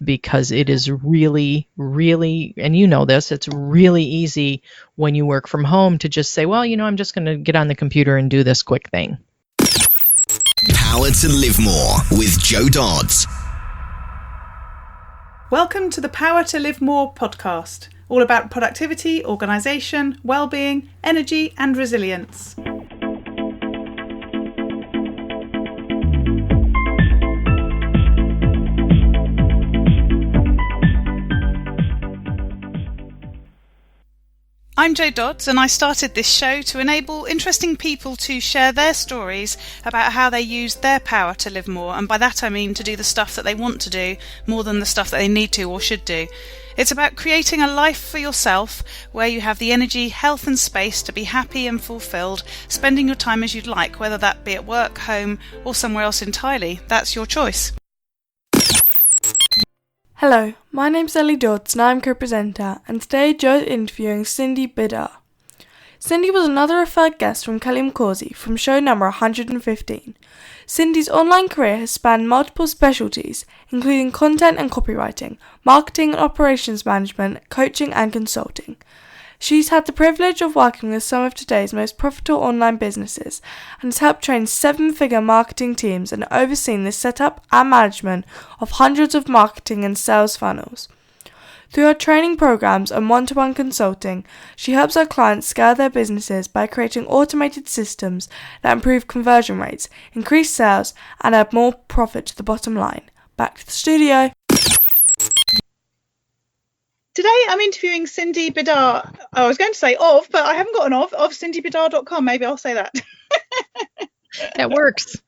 because it is really, really, and you know this, it's really easy when you work from home to just say, well, I'm just going to get on the computer and do this quick thing. Power to Live More with Joe Dodds. Welcome to the Power to Live More podcast, all about productivity, organisation, well-being, energy and resilience. I'm Jo Dodds, and I started this show to enable interesting people to share their stories about how they use their power to live more, and by that I mean to do the stuff that they want to do more than the stuff that they need to or should do. It's about creating a life for yourself where you have the energy, health and space to be happy and fulfilled, spending your time as you'd like, whether that be at work, home or somewhere else entirely. That's your choice. Hello, my name's Ellie Dodds and I'm co-presenter, and today Joe's interviewing Cindy Bidar. Cindy was another referred guest from Kelly McCausey from show number 115. Cindy's online career has spanned multiple specialties, including content and copywriting, marketing and operations management, coaching and consulting. She's had the privilege of working with some of today's most profitable online businesses and has helped train 7-figure marketing teams and overseen the setup and management of hundreds of marketing and sales funnels. Through her training programs and one-to-one consulting, she helps her clients scale their businesses by creating automated systems that improve conversion rates, increase sales, and add more profit to the bottom line. Back to the studio. Today I'm interviewing Cindy Bidar. I was going to say of, but I haven't got an of cindybidar.com. Maybe I'll say that. That works.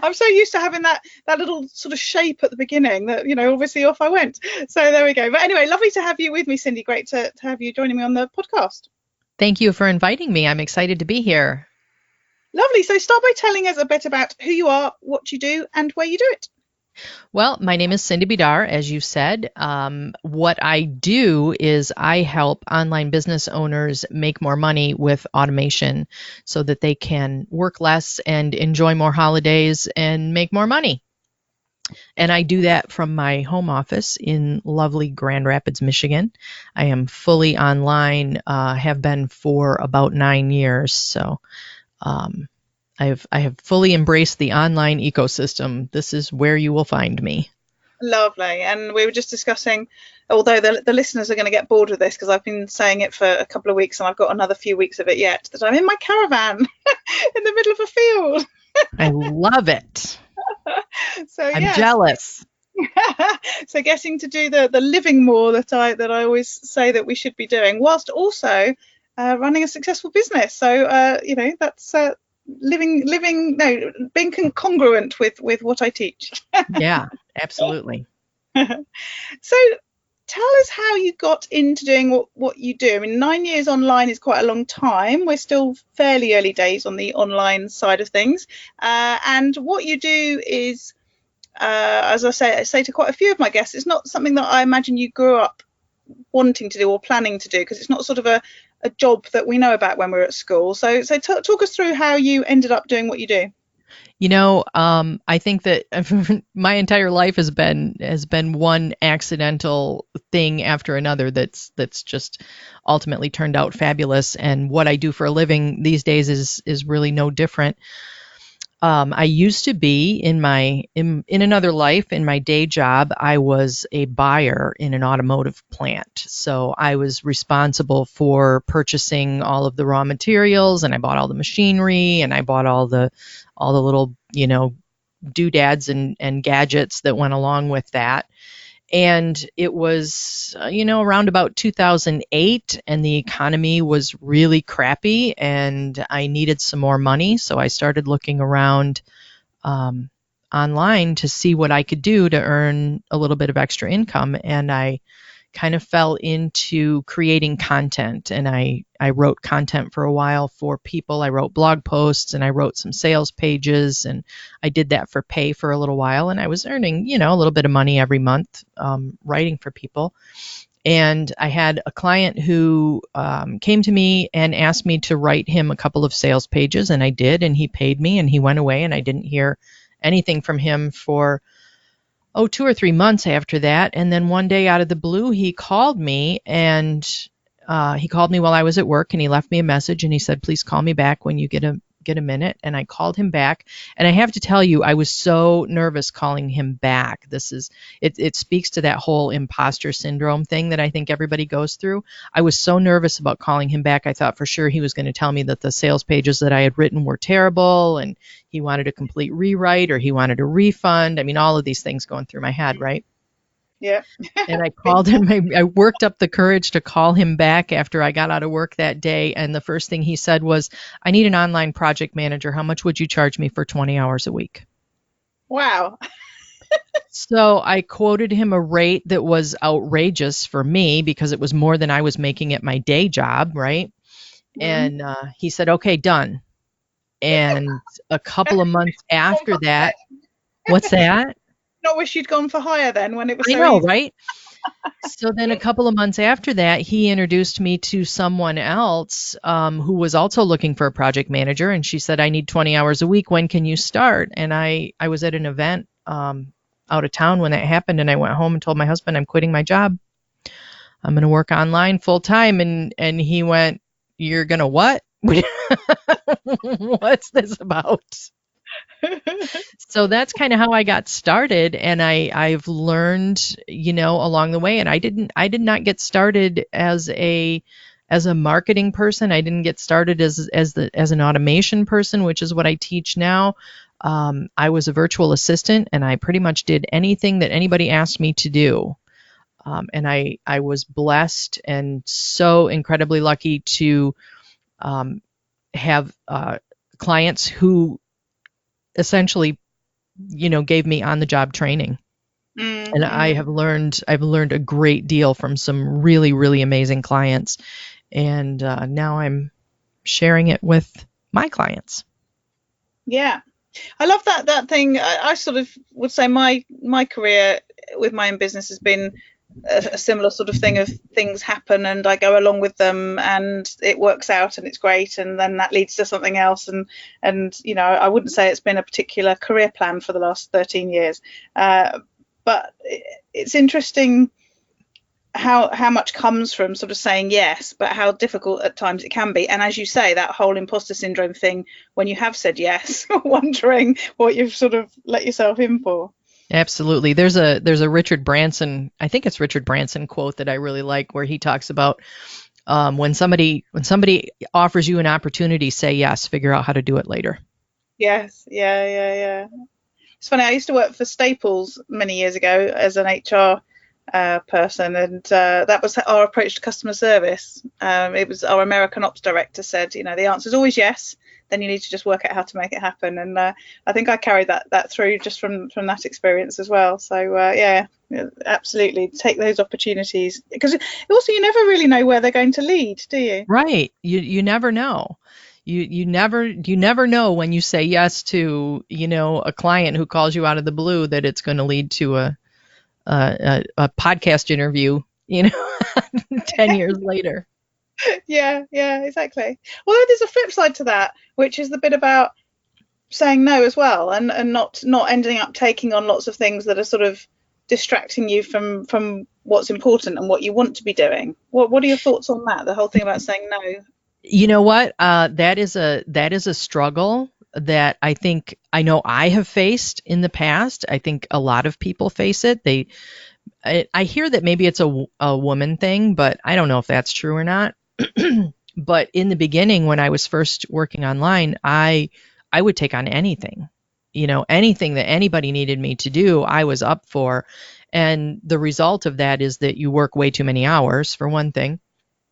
I'm so used to having that little sort of shape at the beginning that, obviously off I went. So there we go. But anyway, lovely to have you with me, Cindy. Great to have you joining me on the podcast. Thank you for inviting me. I'm excited to be here. Lovely. So start by telling us a bit about who you are, what you do, and where you do it. Well, my name is Cindy Bidar, as you said. What I do is I help online business owners make more money with automation so that they can work less and enjoy more holidays and make more money. And I do that from my home office in lovely Grand Rapids, Michigan. I am fully online, have been for about 9 years. So I have fully embraced the online ecosystem. This is where you will find me. Lovely. And we were just discussing, although the listeners are going to get bored with this because I've been saying it for a couple of weeks and I've got another few weeks of it yet, that I'm in my caravan in the middle of a field. I love it. So I'm jealous. So getting to do the living more that I always say that we should be doing, whilst also running a successful business. So, that's... being congruent with what I teach. Yeah, absolutely. So tell us how you got into doing what you do. I mean, 9 years online is quite a long time. We're still fairly early days on the online side of things. And what you do is, as I say to quite a few of my guests, it's not something that I imagine you grew up wanting to do or planning to do, because it's not sort of a job that we know about when we're at school. So talk us through how you ended up doing what you do. I think that my entire life has been one accidental thing after another that's just ultimately turned out fabulous. And what I do for a living these days is really no different. I used to be in another life, in my day job, I was a buyer in an automotive plant. So I was responsible for purchasing all of the raw materials, and I bought all the machinery, and I bought all the little, doodads and gadgets that went along with that. And it was, around about 2008, and the economy was really crappy, and I needed some more money. So I started looking around online to see what I could do to earn a little bit of extra income. And I kind of fell into creating content, and I wrote content for a while for people. I wrote blog posts, and I wrote some sales pages, and I did that for pay for a little while, and I was earning, a little bit of money every month writing for people. And I had a client who came to me and asked me to write him a couple of sales pages, and I did, and he paid me, and he went away, and I didn't hear anything from him for 2 or 3 months after that. And then one day out of the blue, he called me, and he called me while I was at work, and he left me a message, and he said, please call me back when you get a minute. And I called him back, and I have to tell you, I was so nervous calling him back. It speaks to that whole imposter syndrome thing that I think everybody goes through. I was so nervous about calling him back. I thought for sure he was going to tell me that the sales pages that I had written were terrible, and he wanted a complete rewrite, or he wanted a refund. I mean, all of these things going through my head, right? Yeah. And I called him. I worked up the courage to call him back after I got out of work that day. And the first thing he said was, I need an online project manager. How much would you charge me for 20 hours a week? Wow. So I quoted him a rate that was outrageous for me because it was more than I was making at my day job, right? And he said, okay, done. And a couple of months after that, what's that? Not wish you'd gone for higher then when it was I so know, easy. right? So then a couple of months after that, he introduced me to someone else who was also looking for a project manager. And she said, I need 20 hours a week. When can you start? And I was at an event out of town when that happened. And I went home and told my husband, I'm quitting my job. I'm going to work online full time. And he went, you're going to what? What's this about? So that's kind of how I got started, and I've learned, along the way. And I did not get started as a marketing person. I didn't get started as an automation person, which is what I teach now. I was a virtual assistant, and I pretty much did anything that anybody asked me to do. And I was blessed and so incredibly lucky to have clients who essentially, gave me on-the-job training. Mm-hmm. And I've learned a great deal from some really, really amazing clients. And now I'm sharing it with my clients. Yeah. I love that thing. I sort of would say my career with my own business has been a similar sort of thing of things happen and I go along with them and it works out and it's great, and then that leads to something else, and I wouldn't say it's been a particular career plan for the last 13 years, but it's interesting how much comes from sort of saying yes, but how difficult at times it can be. And as you say, that whole imposter syndrome thing when you have said yes, wondering what you've sort of let yourself in for. Absolutely. There's a Richard Branson, I think it's Richard Branson quote that I really like, where he talks about when somebody offers you an opportunity, say yes, figure out how to do it later. Yes. Yeah. It's funny. I used to work for Staples many years ago as an HR person, and that was our approach to customer service. It was our American ops director said, the answer is always yes. Then you need to just work out how to make it happen. And I think I carried that through just from that experience as well. So yeah, absolutely take those opportunities, because also you never really know where they're going to lead, do you? Right. You never know. You never know when you say yes to, a client who calls you out of the blue that it's going to lead to a podcast interview, 10 years later. Yeah, exactly. Although there's a flip side to that, which is the bit about saying no as well, and not ending up taking on lots of things that are sort of distracting you from what's important and what you want to be doing. What are your thoughts on that? The whole thing about saying no. You know what? That is a struggle that I know I have faced in the past. I think a lot of people face it. I hear that maybe it's a woman thing, but I don't know if that's true or not. But in the beginning, when I was first working online, I would take on anything, anything that anybody needed me to do, I was up for. And the result of that is that you work way too many hours, for one thing.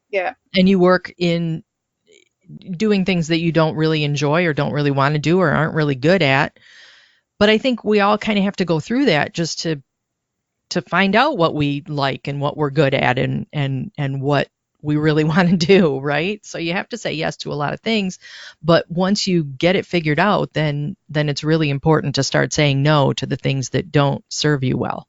Yeah. And you work in doing things that you don't really enjoy or don't really want to do or aren't really good at. But I think we all kind of have to go through that just to find out what we like and what we're good at and what we really want to do, right? So you have to say yes to a lot of things, but once you get it figured out, then it's really important to start saying no to the things that don't serve you well.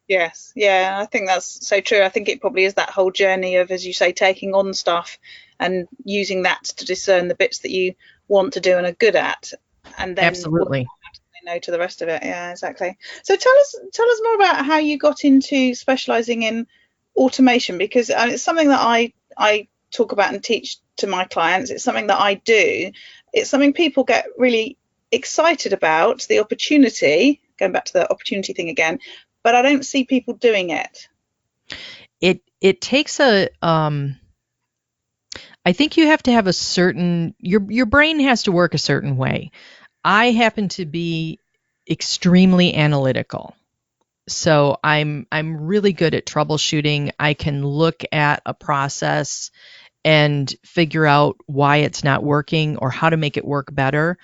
Yes, yeah, I think that's so true. I think it probably is that whole journey of, as you say, taking on stuff and using that to discern the bits that you want to do and are good at, and then absolutely no to the rest of it. Yeah, exactly. So tell us more about how you got into specializing in automation, because it's something that I talk about and teach to my clients. It's something that I do. It's something people get really excited about, the opportunity, going back to the opportunity thing again, but I don't see people doing it. It takes I think you have to have a certain, your brain has to work a certain way. I happen to be extremely analytical. So I'm really good at troubleshooting. I can look at a process and figure out why it's not working or how to make it work better.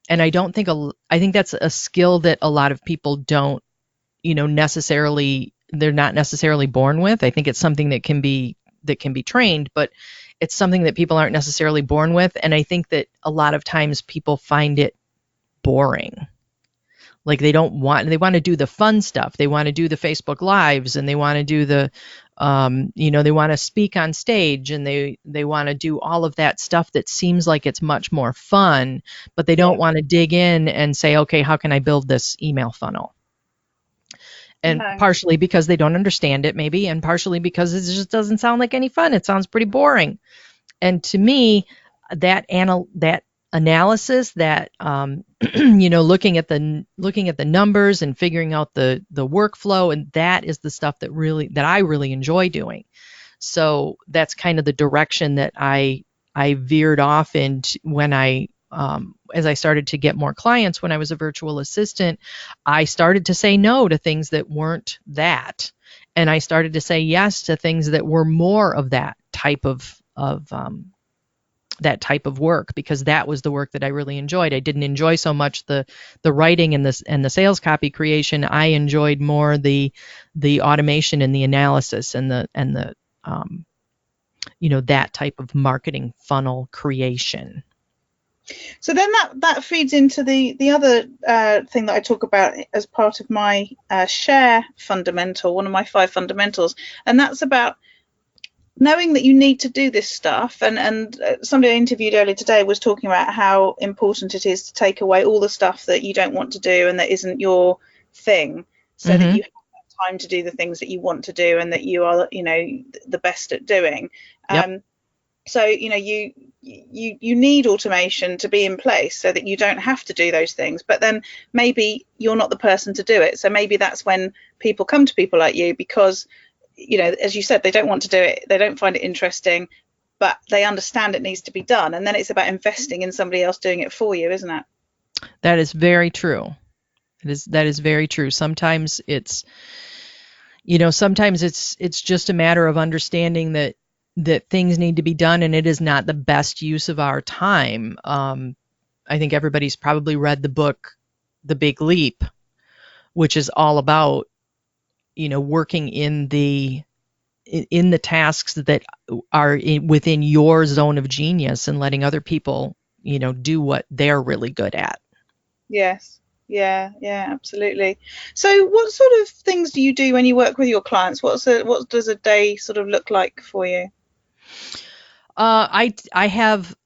And I don't think I think that's a skill that a lot of people don't, necessarily, they're not necessarily born with. I think it's something that can be trained, but it's something that people aren't necessarily born with. And I think that a lot of times people find it boring. Like they want to do the fun stuff. They want to do the Facebook Lives, and they want to do the, they want to speak on stage, and they want to do all of that stuff that seems like it's much more fun, but they don't want to dig in and say, okay, how can I build this email funnel? And partially because they don't understand it, maybe, and partially because it just doesn't sound like any fun. It sounds pretty boring. And to me, that analysis, that looking at the numbers and figuring out the workflow, and that is the stuff that I really enjoy doing. So that's kind of the direction that I veered off in when as I started to get more clients. When I was a virtual assistant, I started to say no to things that weren't that, and I started to say yes to things that were more of that type of work, because that was the work that I really enjoyed. I didn't enjoy so much the writing and the sales copy creation. I enjoyed more the automation and the analysis and the that type of marketing funnel creation. So then that feeds into the other thing that I talk about as part of my share fundamental, one of my 5 fundamentals, and that's about knowing that you need to do this stuff. And somebody I interviewed earlier today was talking about how important it is to take away all the stuff that you don't want to do and that isn't your thing, so that you have time to do the things that you want to do and that you are, the best at doing. Yep. So, you need automation to be in place so that you don't have to do those things. But then maybe you're not the person to do it. So maybe that's when people come to people like you, because, as you said, they don't want to do it. They don't find it interesting, but they understand it needs to be done. And then it's about investing in somebody else doing it for you, isn't it? That is very true. That is very true. Sometimes it's just a matter of understanding that things need to be done, and it is not the best use of our time. I think everybody's probably read the book, The Big Leap, which is all about, working in the tasks that are within your zone of genius and letting other people, do what they're really good at. Yes. Yeah, absolutely. So what sort of things do you do when you work with your clients? What does a day sort of look like for you? I have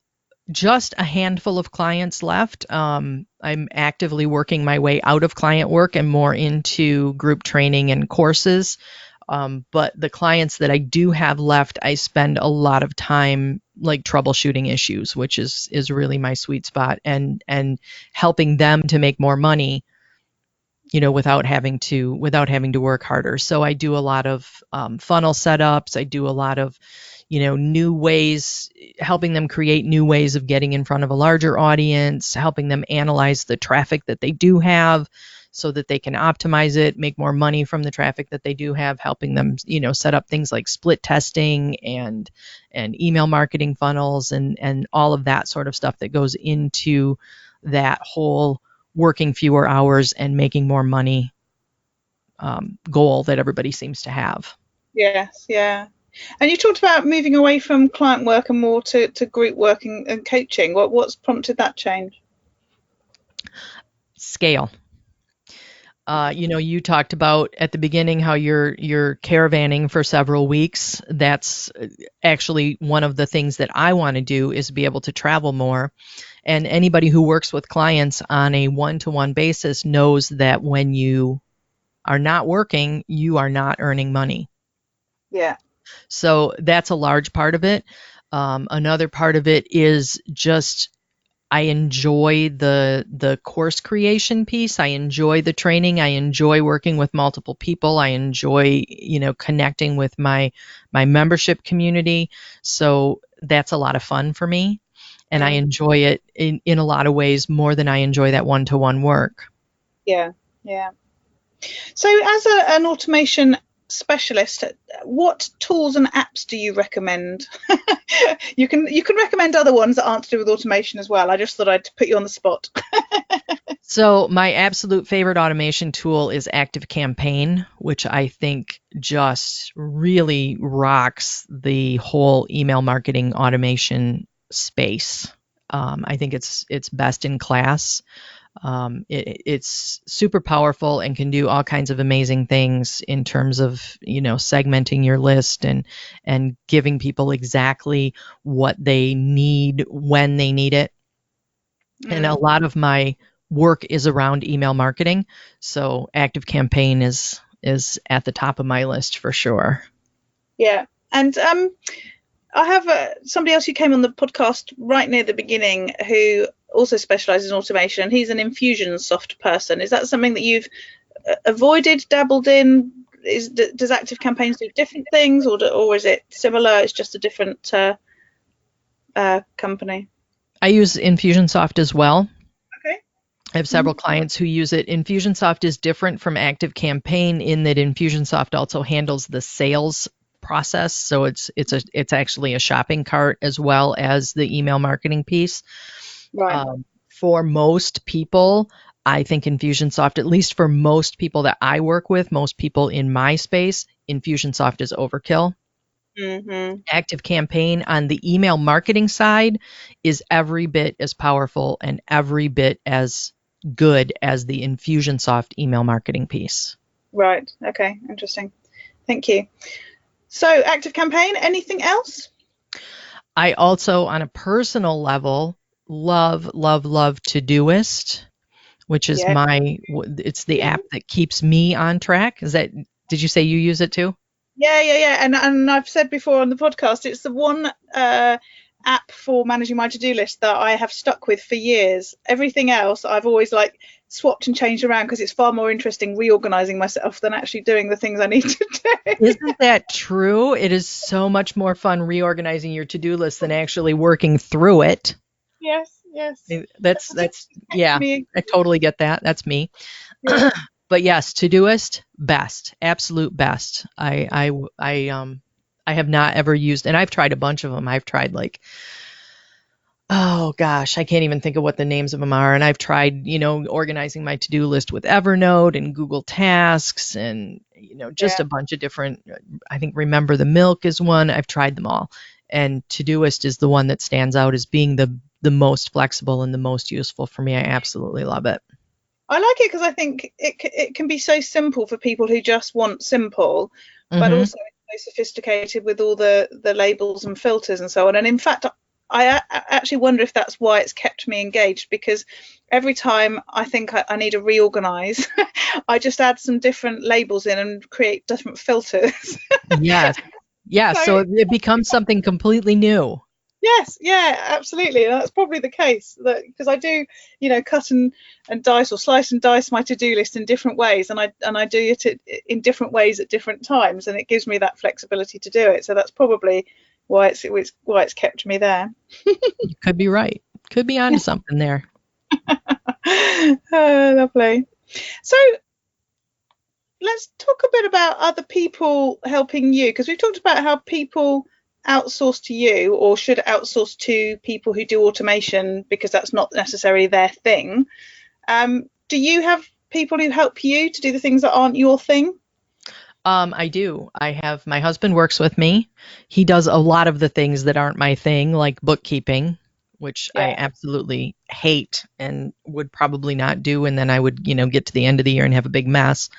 just a handful of clients left. I'm actively working my way out of client work and more into group training and courses. But the clients that I do have left, I spend a lot of time like troubleshooting issues, which is really my sweet spot, and helping them to make more money, without having to work harder. So I do a lot of funnel setups. I do a lot of new ways, helping them create new ways of getting in front of a larger audience, helping them analyze the traffic that they do have so that they can optimize it, make more money from the traffic that they do have, helping them, set up things like split testing and email marketing funnels and all of that sort of stuff that goes into that whole working fewer hours and making more money goal that everybody seems to have. Yes, yeah. And you talked about moving away from client work and more to group work and coaching. What's prompted that change? Scale. You talked about at the beginning how you're caravanning for several weeks. That's actually one of the things that I want to do, is be able to travel more. And anybody who works with clients on a one-to-one basis knows that when you are not working, you are not earning money. Yeah. So that's a large part of it. Another part of it is just I enjoy the course creation piece. I enjoy the training. I enjoy working with multiple people. I enjoy, connecting with my membership community. So that's a lot of fun for me. And I enjoy it in a lot of ways more than I enjoy that one-to-one work. Yeah, yeah. So as an automation specialist, what tools and apps do you recommend? You can recommend other ones that aren't to do with automation as well. I just thought I'd put you on the spot. So my absolute favorite automation tool is ActiveCampaign, which I think just really rocks the whole email marketing automation space. I think it's best in class. It's super powerful and can do all kinds of amazing things in terms of, segmenting your list and giving people exactly what they need when they need it. And a lot of my work is around email marketing, so ActiveCampaign is at the top of my list for sure. Yeah, and I have somebody else who came on the podcast right near the beginning who also specializes in automation. He's an Infusionsoft person. Is that something that you've avoided, dabbled in? Does ActiveCampaigns do different things, or is it similar? It's just a different company. I use Infusionsoft as well. Okay. I have several clients who use it. Infusionsoft is different from ActiveCampaign in that Infusionsoft also handles the sales process. So it's actually a shopping cart as well as the email marketing piece. Right. For most people, I think Infusionsoft, at least for most people that I work with, most people in my space, Infusionsoft is overkill. Mm-hmm. ActiveCampaign on the email marketing side is every bit as powerful and every bit as good as the Infusionsoft email marketing piece. Right. Okay. Interesting. Thank you. So ActiveCampaign, anything else? I also, on a personal level, love Todoist, which is it's the app that keeps me on track. Did you say you use it too? Yeah. And I've said before on the podcast, it's the one app for managing my to-do list that I have stuck with for years. Everything else I've always swapped and changed around because it's far more interesting reorganizing myself than actually doing the things I need to do. Isn't that true? It is so much more fun reorganizing your to-do list than actually working through it. Yes. That's yeah, me. I totally get that. That's me. Yeah. But yes, Todoist, best, absolute best. I have not ever used, and I've tried a bunch of them. I've tried oh gosh, I can't even think of what the names of them are. And I've tried, organizing my to-do list with Evernote and Google Tasks and, just a bunch of different, I think Remember the Milk is one. I've tried them all. And Todoist is the one that stands out as being the most flexible and the most useful for me. I absolutely love it. I like it because I think it can be so simple for people who just want simple, but also it's so sophisticated with all the labels and filters and so on. And in fact, I actually wonder if that's why it's kept me engaged, because every time I think I need to reorganize, I just add some different labels in and create different filters. Yes. Yeah. So it becomes something completely new. Yes, yeah, absolutely. And that's probably the case, because I do, cut and dice or slice and dice my to-do list in different ways, and I do it in different ways at different times, and it gives me that flexibility to do it. So that's probably why it's kept me there. You could be right. Could be onto something there. Lovely. So let's talk a bit about other people helping you, because we've talked about how people outsource to you or should outsource to people who do automation because that's not necessarily their thing. Do you have people who help you to do the things that aren't your thing? I do. My husband works with me. He does a lot of the things that aren't my thing, like bookkeeping, which I Yeah. absolutely hate and would probably not do. And then I would, get to the end of the year and have a big mess.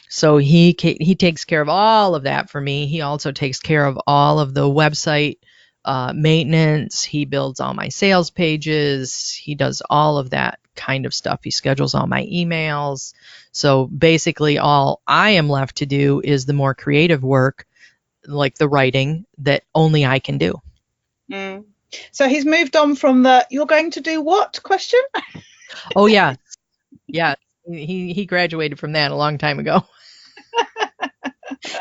So he takes care of all of that for me. He also takes care of all of the website maintenance. He builds all my sales pages. He does all of that kind of stuff. He schedules all my emails. So basically, all I am left to do is the more creative work, like the writing that only I can do. Mm. So he's moved on from the "you're going to do what" question. Oh yeah, yeah. He graduated from that a long time ago.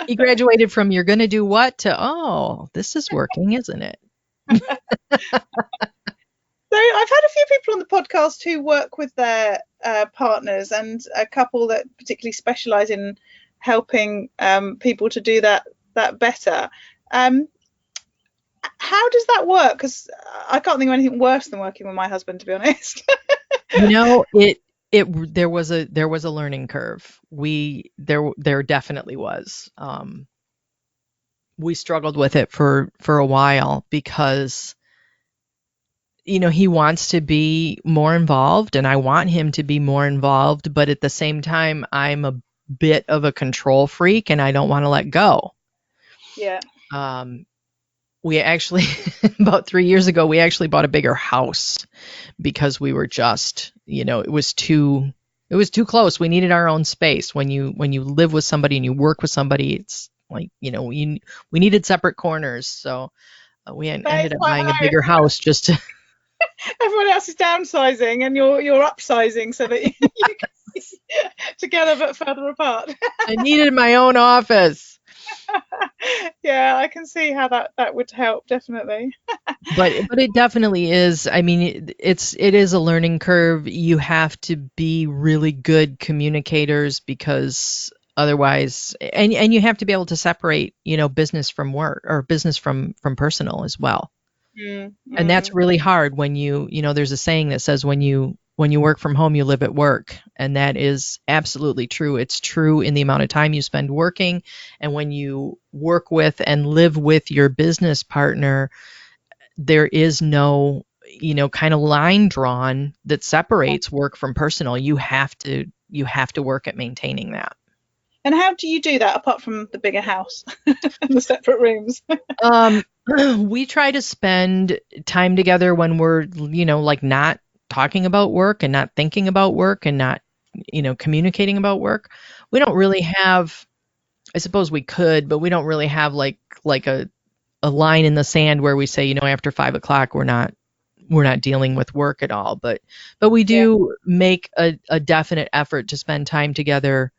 He graduated from "you're going to do what" to "oh, this is working, isn't it?" So I've had a few people on the podcast who work with their partners, and a couple that particularly specialise in helping people to do that better. How does that work? Because I can't think of anything worse than working with my husband, to be honest. There was a learning curve. There definitely was. We struggled with it for a while because he wants to be more involved and I want him to be more involved, but at the same time I'm a bit of a control freak and I don't want to let go. Yeah. We actually about 3 years ago we actually bought a bigger house because we were just, it was too close. We needed our own space. When you live with somebody and you work with somebody, it's like, we needed separate corners. So we ended up buying a bigger house just to everyone else is downsizing and you're upsizing so that you can be together but further apart. I needed my own office. Yeah, I can see how that would help, definitely. But it definitely is. I mean, it is a learning curve. You have to be really good communicators because otherwise, and you have to be able to separate, business from work or business from personal as well. Mm-hmm. And that's really hard when there's a saying that says when you work from home, you live at work. And that is absolutely true. It's true in the amount of time you spend working. And when you work with and live with your business partner, there is no, kind of line drawn that separates work from personal. You have to work at maintaining that. And how do you do that apart from the bigger house and the separate rooms? We try to spend time together when we're, like not talking about work and not thinking about work and not, communicating about work. We don't really have, I suppose we could, but we don't really have like a line in the sand where we say, after 5 o'clock, we're not dealing with work at all. But we do make a definite effort to spend time together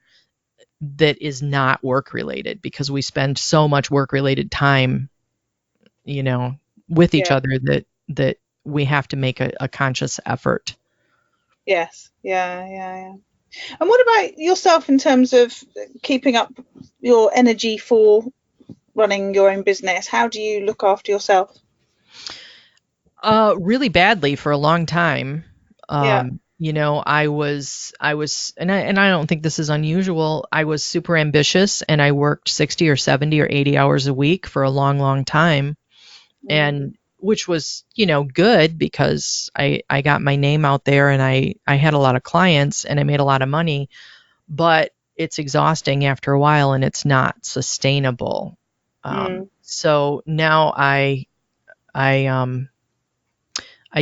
that is not work related because we spend so much work related time, with each other that we have to make a conscious effort. Yes. Yeah. And what about yourself in terms of keeping up your energy for running your own business? How do you look after yourself? Really badly for a long time. Yeah. I was, and I don't think this is unusual. I was super ambitious and I worked 60 or 70 or 80 hours a week for a long, long time. And which was, good because I got my name out there and I had a lot of clients and I made a lot of money, but it's exhausting after a while and it's not sustainable. So now I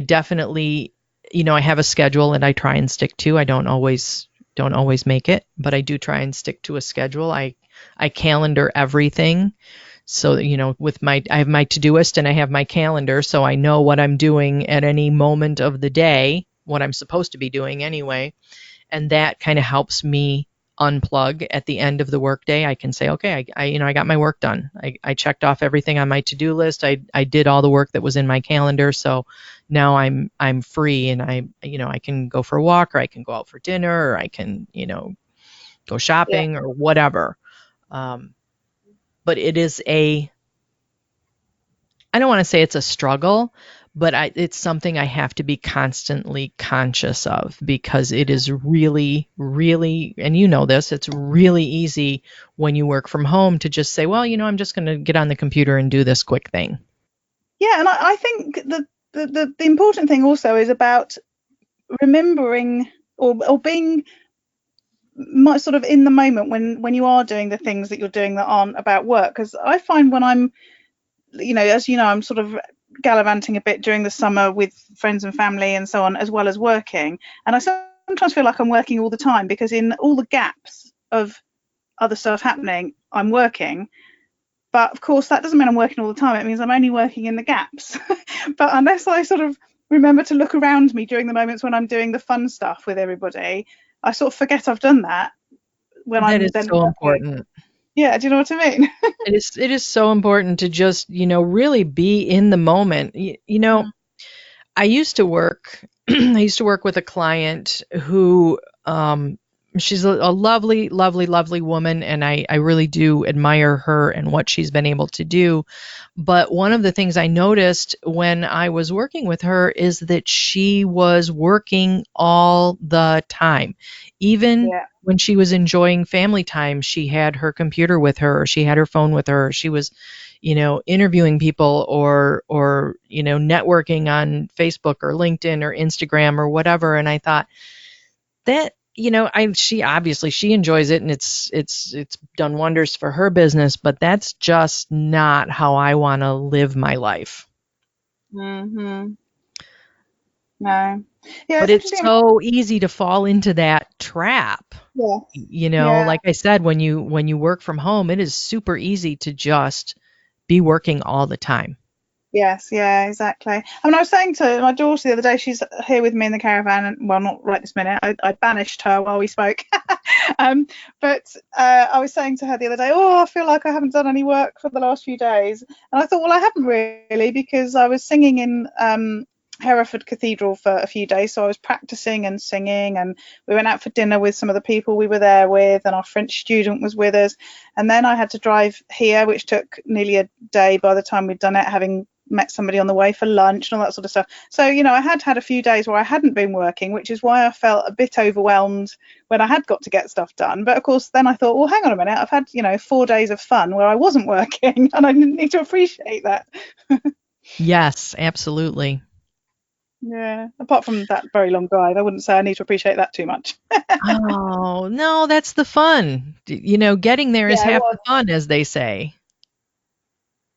definitely, I have a schedule and I try and stick to. I don't always make it, but I do try and stick to a schedule. I calendar everything. So, I have my Todoist and I have my calendar, so I know what I'm doing at any moment of the day, what I'm supposed to be doing anyway. And that kind of helps me unplug at the end of the workday. I can say, okay, I got my work done. I checked off everything on my to-do list. I did all the work that was in my calendar. So now I'm free and I can go for a walk or I can go out for dinner or I can, go shopping or whatever. But it is I don't want to say it's a struggle, but it's something I have to be constantly conscious of because it is really, really, and this, it's really easy when you work from home to just say, well, I'm just going to get on the computer and do this quick thing. Yeah, and I think the important thing also is about remembering or being sort of in the moment when you are doing the things that you're doing that aren't about work. Because I find when I'm, as you know, I'm sort of gallivanting a bit during the summer with friends and family and so on, as well as working. And I sometimes feel like I'm working all the time, because in all the gaps of other stuff happening, I'm working. But of course, that doesn't mean I'm working all the time. It means I'm only working in the gaps. But unless I sort of remember to look around me during the moments when I'm doing the fun stuff with everybody, I sort of forget I've done that when That I'm is then so working. important. Yeah, do you know what I mean? It is so important to just, really be in the moment. I used to work I used to work with a client who she's a lovely, lovely, lovely woman, and I really do admire her and what she's been able to do. But one of the things I noticed when I was working with her is that she was working all the time. Even Yeah. when she was enjoying family time, she had her computer with her, or she had her phone with her, or she was, interviewing people, or networking on Facebook or LinkedIn or Instagram or whatever. And I thought that, she enjoys it, and it's done wonders for her business, but that's just not how I want to live my life. Mm-hmm. No. Yeah, But it's it's interesting. so easy to fall into that trap. Yeah. Yeah. Like I said, when you work from home, it is super easy to just be working all the time. Yes, yeah, exactly. I mean, I was saying to my daughter the other day, she's here with me in the caravan, and well, not right this minute. I banished her while we spoke. But I was saying to her the other day, oh, I feel like I haven't done any work for the last few days. And I thought, well, I haven't really, because I was singing in Hereford Cathedral for a few days. So I was practicing and singing, and we went out for dinner with some of the people we were there with, and our French student was with us. And then I had to drive here, which took nearly a day by the time we'd done it, having met somebody on the way for lunch and all that sort of stuff. So, I had a few days where I hadn't been working, which is why I felt a bit overwhelmed when I had got to get stuff done. But of course, then I thought, well, hang on a minute, I've had, 4 days of fun where I wasn't working, and I didn't need to appreciate that. Yes, absolutely. Yeah, apart from that very long drive, I wouldn't say I need to appreciate that too much. Oh, no, that's the fun. Getting there is Yeah, it half was. the fun, as they say.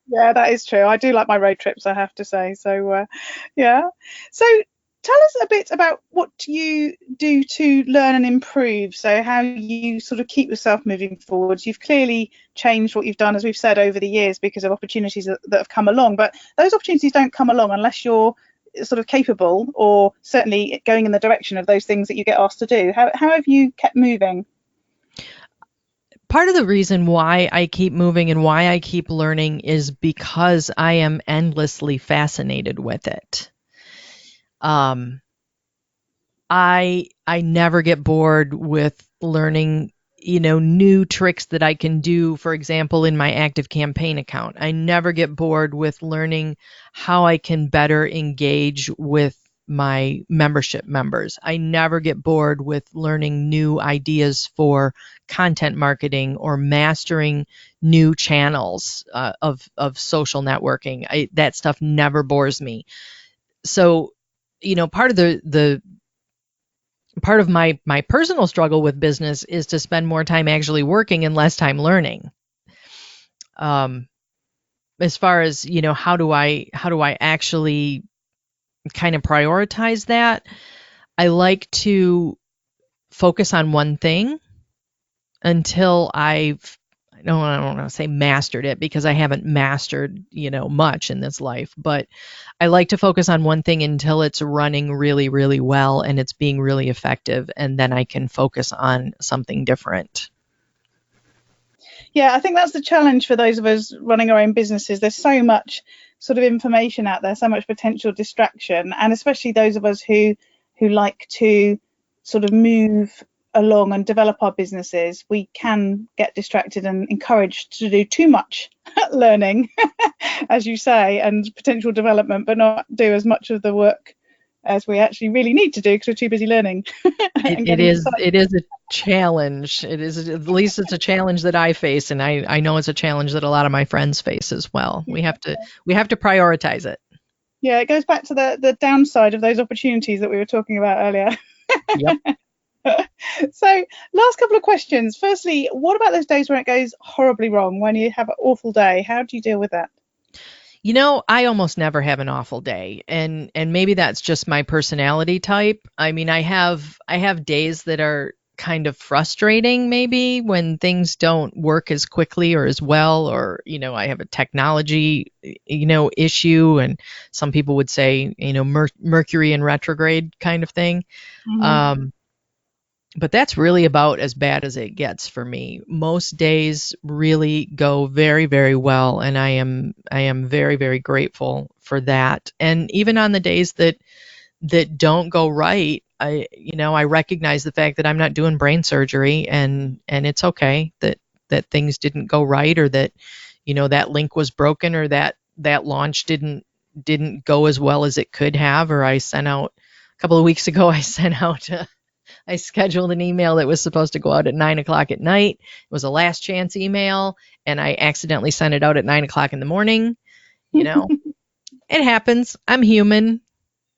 Yeah, that is true. I do like my road trips, I have to say. So, yeah. So, tell us a bit about what you do to learn and improve. So, how you sort of keep yourself moving forwards. You've clearly changed what you've done, as we've said, over the years because of opportunities that have come along. But those opportunities don't come along unless you're sort of capable, or certainly going in the direction of those things that you get asked to do. How have you kept moving? Part of the reason why I keep moving and why I keep learning is because I am endlessly fascinated with it. I never get bored with learning, new tricks that I can do, for example, in my active campaign account. I never get bored with learning how I can better engage with my membership members. I never get bored with learning new ideas for content marketing or mastering new channels of social networking. That stuff never bores me. So, part of the part of my personal struggle with business is to spend more time actually working and less time learning. As far as, how do I actually kind of prioritize that? I like to focus on one thing until I don't want to say mastered it, because I haven't mastered, much in this life, but I like to focus on one thing until it's running really, really well and it's being really effective, and then I can focus on something different. Yeah, I think that's the challenge for those of us running our own businesses. There's so much sort of information out there, so much potential distraction, and especially those of us who like to sort of move along and develop our businesses, we can get distracted and encouraged to do too much learning, as you say, and potential development, but not do as much of the work as we actually really need to do because we're too busy learning and getting excited. It is a challenge. It is, at least it's a challenge that I face, and I know it's a challenge that a lot of my friends face as well. We have to prioritize it. Yeah, it goes back to the downside of those opportunities that we were talking about earlier. Yep. So, last couple of questions. Firstly, what about those days when it goes horribly wrong, when you have an awful day? How do you deal with that? I almost never have an awful day, and maybe that's just my personality type. I mean, I have days that are kind of frustrating, maybe when things don't work as quickly or as well, or I have a technology issue, and some people would say Mercury in retrograde kind of thing. Um, but that's really about as bad as it gets for me. Most days really go very, very well, and I am very, very grateful for that. And even on the days that don't go right, I recognize the fact that I'm not doing brain surgery, and it's okay that things didn't go right, or that that link was broken, or that launch didn't go as well as it could have. Or I sent out a couple of weeks ago, I scheduled an email that was supposed to go out at 9 o'clock at night. It was a last chance email, and I accidentally sent it out at 9 o'clock in the morning. It happens. I'm human.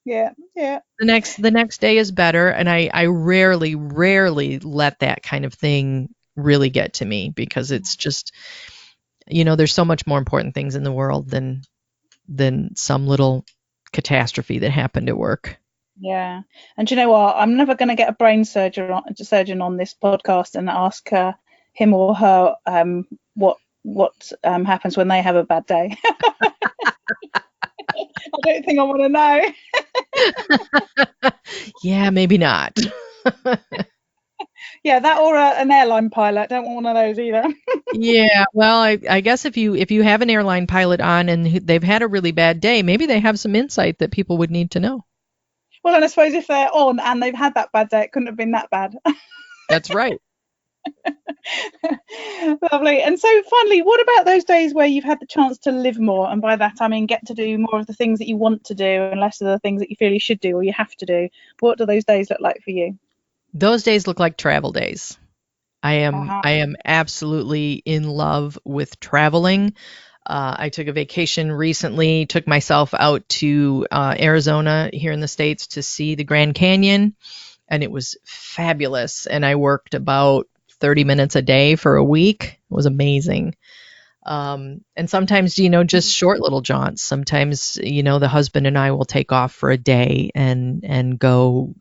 Yeah. The next day is better, and I rarely let that kind of thing really get to me, because it's just, there's so much more important things in the world than some little catastrophe that happened at work. Yeah. And do you know what? I'm never going to get a brain surgeon on this podcast and ask him or her what happens when they have a bad day. I don't think I want to know. Yeah, maybe not. Yeah, that or an airline pilot. Don't want one of those either. Yeah, well, I guess if you have an airline pilot on and they've had a really bad day, maybe they have some insight that people would need to know. Well, and I suppose if they're on and they've had that bad day, it couldn't have been that bad. That's right. Lovely. And so finally, what about those days where you've had the chance to live more? And by that, I mean, get to do more of the things that you want to do and less of the things that you feel you should do or you have to do. What do those days look like for you? Those days look like travel days. I am Uh-huh. I am absolutely in love with traveling. I took a vacation recently, took myself out to Arizona here in the States to see the Grand Canyon, and it was fabulous. And I worked about 30 minutes a day for a week. It was amazing. And sometimes, just short little jaunts. Sometimes, the husband and I will take off for a day and go,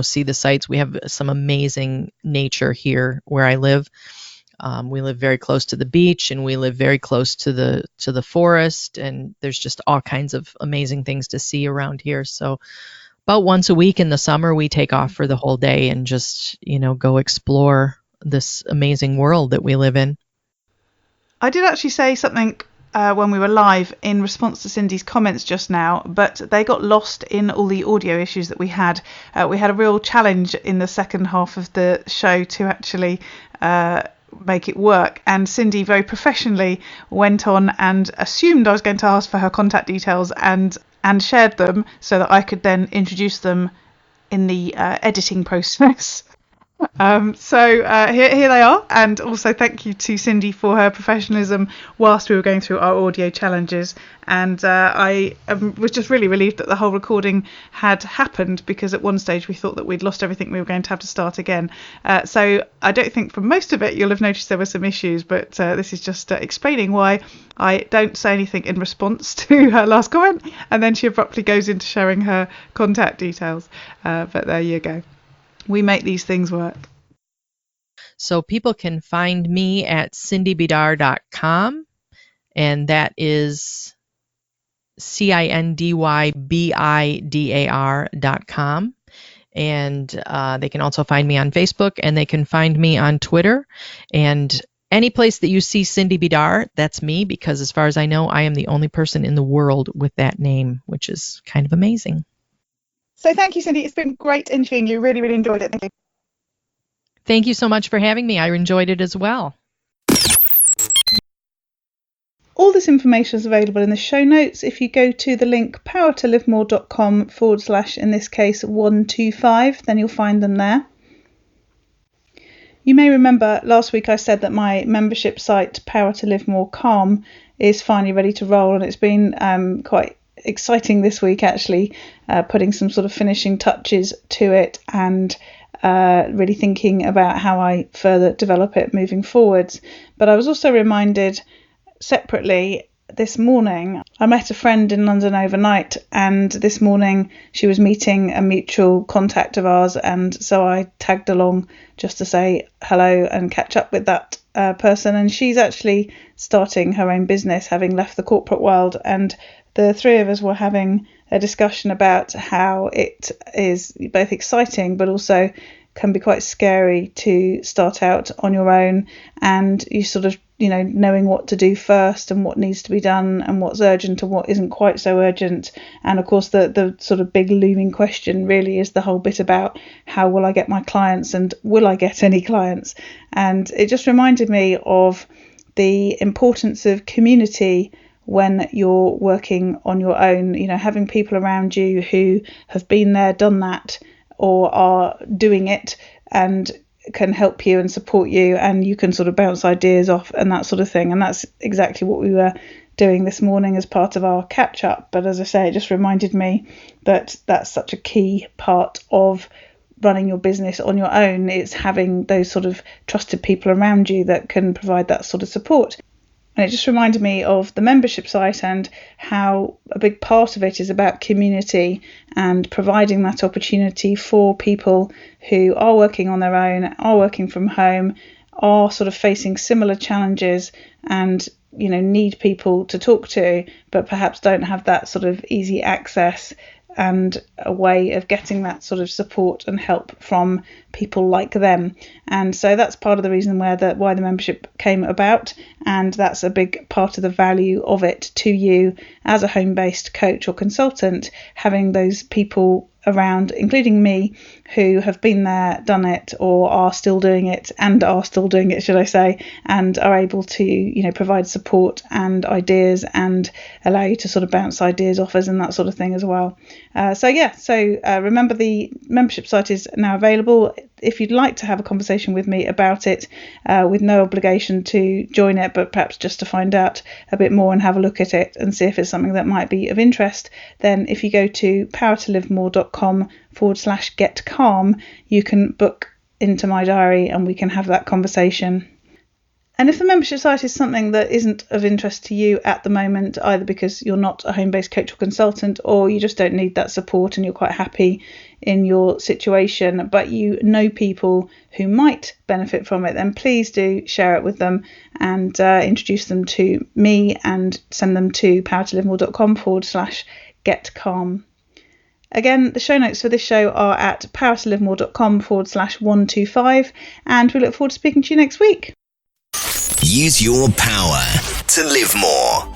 see the sights. We have some amazing nature here where I live. We live very close to the beach, and we live very close to the forest, and there's just all kinds of amazing things to see around here. So about once a week in the summer, we take off for the whole day and just, go explore this amazing world that we live in. I did actually say something when we were live in response to Cindy's comments just now, but they got lost in all the audio issues that we had. We had a real challenge in the second half of the show to actually make it work, and Cindy very professionally went on and assumed I was going to ask for her contact details and shared them so that I could then introduce them in the editing process. So here they are, and also thank you to Cindy for her professionalism whilst we were going through our audio challenges. And I was just really relieved that the whole recording had happened, because at one stage we thought that we'd lost everything, we were going to have to start again. So I don't think from most of it you'll have noticed there were some issues, but this is just explaining why I don't say anything in response to her last comment, and then she abruptly goes into sharing her contact details. But there you go. We make these things work. So people can find me at cindybidar.com, and that is CINDYBIDAR.com. And they can also find me on Facebook, and they can find me on Twitter. And any place that you see Cindy Bidar, that's me, because as far as I know, I am the only person in the world with that name, which is kind of amazing. So thank you, Cindy. It's been great interviewing you. Really, really enjoyed it. Thank you. Thank you so much for having me. I enjoyed it as well. All this information is available in the show notes. If you go to the link powertolivemore.com / in this case 125, then you'll find them there. You may remember last week I said that my membership site Power to Live More Calm is finally ready to roll, and it's been quite exciting this week, actually, putting some sort of finishing touches to it and really thinking about how I further develop it moving forwards. But I was also reminded separately this morning, I met a friend in London overnight, and this morning she was meeting a mutual contact of ours, and so I tagged along just to say hello and catch up with that person. And she's actually starting her own business, having left the corporate world, and the three of us were having a discussion about how it is both exciting but also can be quite scary to start out on your own, and you sort of, knowing what to do first and what needs to be done and what's urgent and what isn't quite so urgent. And of course the sort of big looming question really is the whole bit about how will I get my clients and will I get any clients. And it just reminded me of the importance of community when you're working on your own, having people around you who have been there, done that, or are doing it and can help you and support you, and you can sort of bounce ideas off and that sort of thing. And that's exactly what we were doing this morning as part of our catch up. But as I say, it just reminded me that that's such a key part of running your business on your own. It's having those sort of trusted people around you that can provide that sort of support. And it just reminded me of the membership site and how a big part of it is about community and providing that opportunity for people who are working on their own, are working from home, are sort of facing similar challenges and, need people to talk to, but perhaps don't have that sort of easy access and a way of getting that sort of support and help from people like them. And so that's part of the reason why the membership came about, and that's a big part of the value of it to you as a home-based coach or consultant, having those people around, including me, who have been there, done it, or are still doing it, should I say, and are able to, provide support and ideas and allow you to sort of bounce ideas off us and that sort of thing as well. So remember, the membership site is now available. If you'd like to have a conversation with me about it, with no obligation to join it, but perhaps just to find out a bit more and have a look at it and see if it's something that might be of interest, then if you go to powertolivemore.com/get calm, you can book into my diary and we can have that conversation. And if the membership site is something that isn't of interest to you at the moment, either because you're not a home-based coach or consultant, or you just don't need that support and you're quite happy in your situation, but you know people who might benefit from it, then please do share it with them and introduce them to me and send them to powertolivemore.com/get calm. Again, the show notes for this show are at powertolivemore.com/125, and we look forward to speaking to you next week. Use your power to live more.